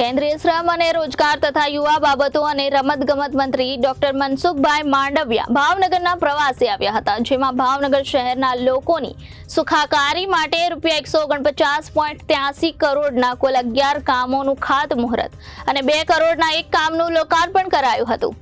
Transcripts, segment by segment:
કેન્દ્રીય શ્રમ અને રોજગાર તથા યુવા બાબતો અને રમતગમત મંત્રી ડોક્ટર મનસુખભાઈ માંડવિયા ભાવનગરના પ્રવાસે આવ્યા હતા, જેમાં ભાવનગર શહેરના લોકોની સુખાકારી માટે ₹149.83 કરોડના કુલ 11 કામોનું ખાતમુહૂર્ત અને 2 કરોડના એક કામનું લોકાર્પણ કરાયું હતું।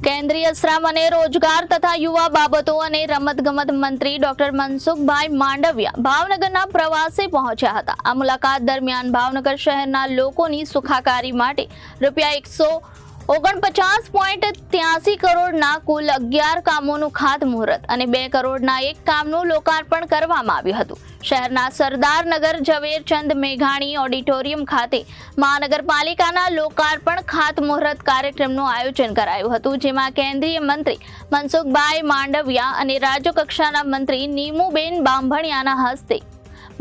કેન્દ્રીય શ્રમ અને રોજગાર તથા યુવા બાબતો અને રમતગમત મંત્રી ડોક્ટર મનસુખભાઈ માંડવિયા ભાવનગરના પ્રવાસે પહોંચ્યા હતા। આ મુલાકાત દરમિયાન ભાવનગર શહેરના લોકોની સુખાકારી માટે ₹149.83 કરોડના કુલ 11 કામોનું ખાતમુહૂર્ત અને 2 કરોડના એક કામનું લોકાર્પણ કરવામાં આવ્યું હતું। શહેરના સરદારનગર ઝવેરચંદ મેઘાણી ઓડિટોરિયમ ખાતે મહાનગરપાલિકાના લોકાર્પણ ખાતમુહૂર્ત કાર્યક્રમનું આયોજન કરાયું હતું, જેમાં કેન્દ્રીય મંત્રી મનસુખભાઈ માંડવિયા અને રાજ્યકક્ષાના મંત્રી નીમુબેન બાંભણિયાના હસ્તે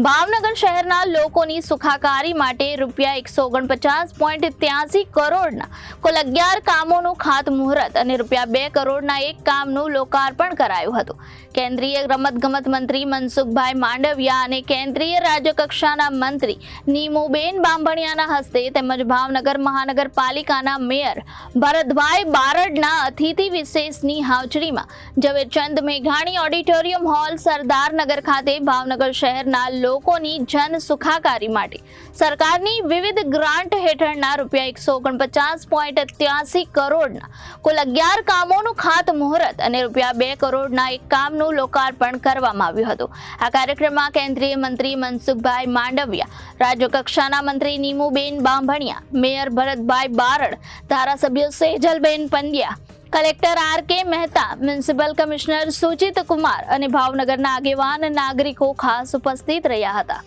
ભાવનગર શહેરના લોકોની સુખાકારી માટે ₹149.83 કરોડના કુલ 11 કામોનું ખાતમુહૂર્ત અને ₹2 કરોડના એક કામનું લોકાર્પણ કરાયું હતું। કેન્દ્રીય રમતગમત મંત્રી મનસુખભાઈ માંડવિયા અને કેન્દ્રીય રાજ્યકક્ષાના મંત્રી નીમુબેન બાંભણિયાના હસ્તે તેમજ ભાવનગર મહાનગરપાલિકાના મેયર ભરતભાઈ બારડના અતિથિ વિશેષની હાજરીમાં ઝવેરચંદ મેઘાણી ઓડિટોરિયમ હોલ સરદારનગર ખાતે ભાવનગર શહેરના લોકોની જન સુખાકારી માટે સરકારની વિવિધ ગ્રાન્ટ હેઠળના ₹149.83 કરોડના કુલ 11 કામોનું ખાતમુહૂર્ત અને ₹2 કરોડના એક કામનું લોકાર્પણ કરવામાં આવ્યું હતું। આ કાર્યક્રમમાં કેન્દ્રીય મંત્રી મનસુખભાઈ માંડવિયા, રાજ્યકક્ષાના મંત્રી નીમુબેન બાંભણિયા, મેયર ભરતભાઈ બારડ, ધારાસભ્ય Sejalben Pandya, collector R.K.. Mehta, municipal commissioner Sujit Kumar અને ભાવનગરના આગેવાન નાગરિકો ખાસ ઉપસ્થિત રહ્યા હતા।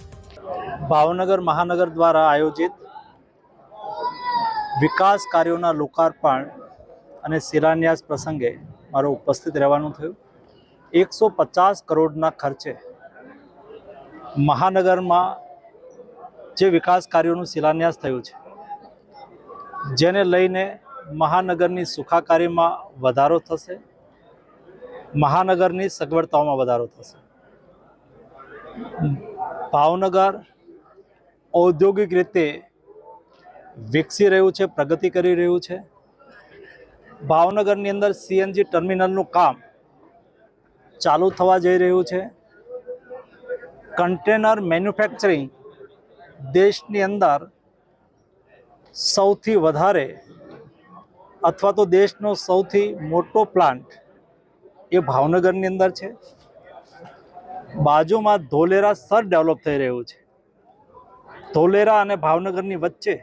ભાવનગર મહાનગર દ્વારા આયોજિત વિકાસ કાર્યોના લોકાર્પણ અને શિલાન્યાસ પ્રસંગે મારો ઉપસ્થિત રહેવાનું થયું। 150 કરોડના ખર્ચે મહાનગરમાં જે વિકાસ કાર્યોનું શિલાન્યાસ થયું છે, જેને લઈને મહાનગરની સુખાકારીમાં વધારો થશે, મહાનગરની સગવડતાઓમાં વધારો થશે। ભાવનગર ઔદ્યોગિક રીતે વિકસી રહ્યું છે, પ્રગતિ કરી રહ્યું છે। ભાવનગરની અંદર CNG ટર્મિનલનું કામ ચાલુ થવા જઈ રહ્યું છે। કન્ટેનર મેન્યુફેક્ચરિંગ દેશની અંદર સૌથી વધારે અથવા તો દેશનો સૌથી મોટો પ્લાન્ટ એ ભાવનગરની અંદર છે। બાજુમાં ધોલેરા સર ડેવલપ થઈ રહ્યું છે। ધોલેરા અને ભાવનગરની વચ્ચે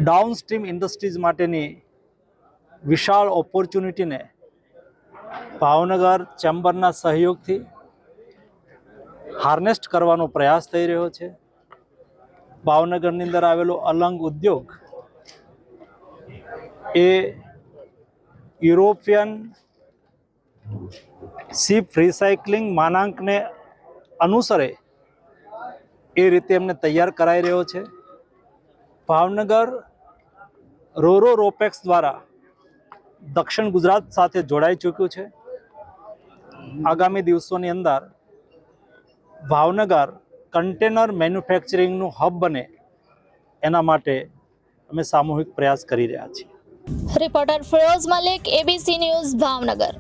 ડાઉનસ્ટ્રીમ ઇન્ડસ્ટ્રીઝ માટેની વિશાળ ઓપોર્ચ્યુનિટીને ભાવનગર ચેમ્બરના સહયોગથી હાર્નેસ્ટ કરવાનો પ્રયાસ થઈ રહ્યો છે। ભાવનગરની અંદર આવેલો અલંગ ઉદ્યોગ એ યુરોપિયન શિપ રિસાયકલિંગ માનાંકને અનુસરે એ રીતે એમને તૈયાર કરાઈ રહ્યો છે। ભાવનગર રોરો રોપેક્સ દ્વારા દક્ષિણ ગુજરાત સાથે જોડાઈ ચૂક્યું છે। આગામી દિવસોની અંદર ભાવનગર કન્ટેનર મેન્યુફેક્ચરિંગનું હબ બને એના માટે અમે સામૂહિક પ્રયાસ કરી રહ્યા છીએ। Reporter Firoz Malik, ABC news, Bhavnagar.